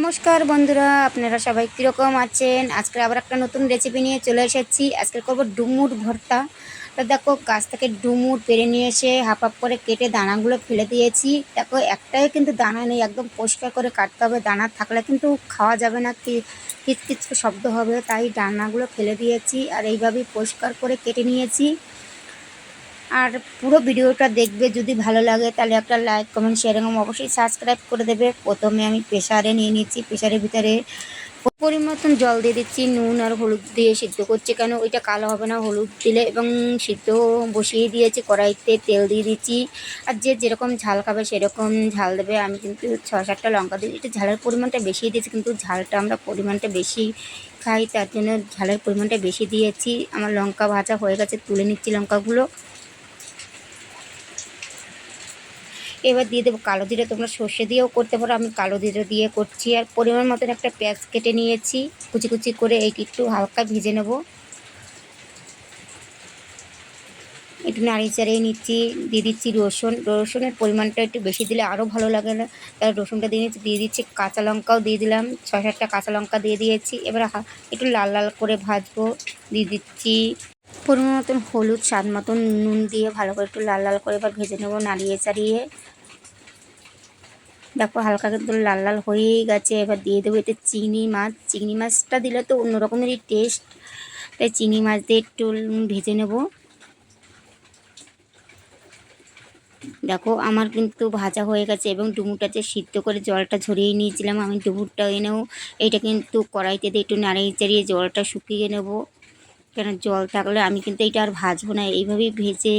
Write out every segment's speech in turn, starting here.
নমস্কার বন্ধুরা, আপনারা সবাই কীরকম আছেন? আজকে আবার একটা নতুন রেসিপি নিয়ে চলে এসেছি। আজকে করবো ডুমুর ভর্তা। তো দেখো, গাছ থেকে ডুমুর পেড়ে নিয়ে এসে হাফ হাফ করে কেটে দানাগুলো ফেলে দিয়েছি। দেখো, একটাই কিন্তু দানা নেই, একদম পরিষ্কার করে কাটতে হবে। দানা থাকলে কিন্তু খাওয়া যাবে না, কিচকিচ শব্দ হবে, তাই দানাগুলো ফেলে দিয়েছি। আর এইভাবেই পরিষ্কার করে কেটে নিয়েছি। আর পুরো ভিডিওটা দেখবে, যদি ভালো লাগে তাহলে একটা লাইক কমেন্ট শেয়ার এবং অবশ্যই সাবস্ক্রাইব করে দেবে। প্রথমে আমি প্রেসারে নিয়ে নিচ্ছি। প্রেসারের ভিতরে পরিমতন জল দিয়ে দিচ্ছি, নুন আর হলুদ দিয়ে সিদ্ধ করছি, কেন ওইটা কালো হবে না হলুদ দিলে। এবং সিদ্ধ বসিয়ে দিয়েছি, কড়াইতে তেল দিয়ে দিচ্ছি। আর যে যেরকম ঝাল খাবে সেরকম ঝাল দেবে। আমি কিন্তু 6-7টা লঙ্কা দিয়েছি, এটা ঝালের পরিমাণটা বেশি দিয়েছি, কিন্তু ঝালটা আমরা পরিমাণটা বেশি খাই, তার জন্য ঝালের পরিমাণটা বেশি দিয়েছি। আমার লঙ্কা ভাজা হয়ে গেছে, তুলে নিচ্ছি লঙ্কাগুলো। এবার দিয়ে দেবো কালো জিরে। তোমরা সর্ষে দিয়েও করতে পারো, আমি কালো জিরে দিয়ে করছি। আর পরিমাণ মতন একটা পেঁয়াজ কেটে নিয়েছি কুচি কুচি করে, এইটি একটু হালকা ভেজে নেব। একটু নাড়িয়ে চাড়িয়ে নিচ্ছি। দিয়ে দিচ্ছি রসুন। রসুনের পরিমাণটা একটু বেশি দিলে আরও ভালো লাগে না, তাই রসুনটা দিয়ে দিচ্ছি। কাঁচা লঙ্কাও দিয়ে দিলাম, 6-7টা কাঁচা লঙ্কা দিয়ে দিয়েছি। এবার একটু লাল লাল করে ভাজবো। দিয়ে দিচ্ছি পরিমাণ মতন হলুদ, স্বাদ মতন নুন দিয়ে ভালো করে একটু লাল লাল করে এবার ভেজে নেবো নাড়িয়ে চাড়িয়ে। দেখো, হালকা কিন্তু লাল লাল হয়েই গেছে। এবার দিয়ে দেবো এতে চিংড়ি মাছ। চিংড়ি মাছটা দিলে তো অন্য রকমেরই টেস্ট, তাই চিংড়ি মাছ দিয়ে একটু ভেজে নেব। দেখো, আমার কিন্তু ভাজা হয়ে গেছে এবং ডুমুরটা যে সিদ্ধ করে জলটা ঝরিয়ে নিয়েছিলাম, আমি ডুমুরটা এনেও এইটা কিন্তু কড়াইতে দিয়ে একটু নাড়িয়ে চাড়িয়ে জলটা শুকিয়ে নেব। কেন জল থাকলে আমি কিন্তু এইটা আর ভাজবো না, এইভাবেই ভেজে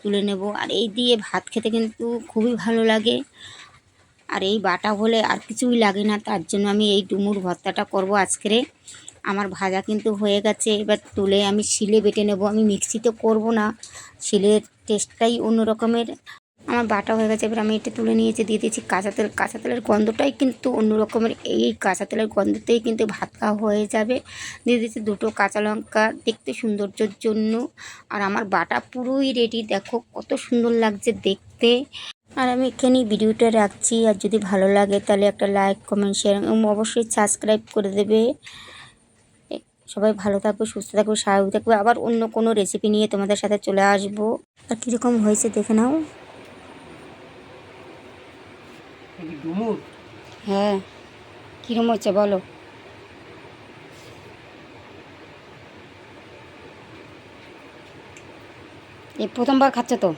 তুলে নেব। আর এই দিয়ে ভাত খেতে কিন্তু খুবই ভালো লাগে। আর এই বাটা হলে আর কিছুই লাগে না, তার জন্য আমি এই ডুমুর ভর্তাটা করব আজকে। আমার ভাজা কিন্তু হয়ে গেছে, এবার তুলে আমি শিলে বেটে নেব। আমি মিক্সিতে করব না, শিলের টেস্টটাই অন্য রকমের। আমার বাটা হয়ে গেছে, এবার আমি এটা তুলে নিয়েছি। দিয়ে দিয়েছি কাঁচা তেল। কাঁচা তেলের গন্ধটাই কিন্তু অন্য রকমের, এই কাঁচা তেলের গন্ধতেই কিন্তু ভাত খাওয়া হয়ে যাবে। দিয়ে দিচ্ছি 2টো কাঁচা লঙ্কা, দেখতে সৌন্দর্যের জন্য। আর আমার বাটা পুরোই রেডি, দেখো কত সুন্দর লাগছে দেখতে। আর আমি এখানেই ভিডিওটা রাখছি। আর যদি ভালো লাগে তাহলে একটা লাইক কমেন্ট শেয়ার এবং অবশ্যই সাবস্ক্রাইব করে দেবে। সবাই ভালো থাকবে, সুস্থ থাকবে, স্বাভাবিক থাকবে। আবার অন্য কোনো রেসিপি নিয়ে তোমাদের সাথে চলে আসবো। আর কীরকম হয়েছে দেখে নাও। হ্যাঁ, কীরকম হচ্ছে বলো। এই প্রথমবার খাচ্ছ তো?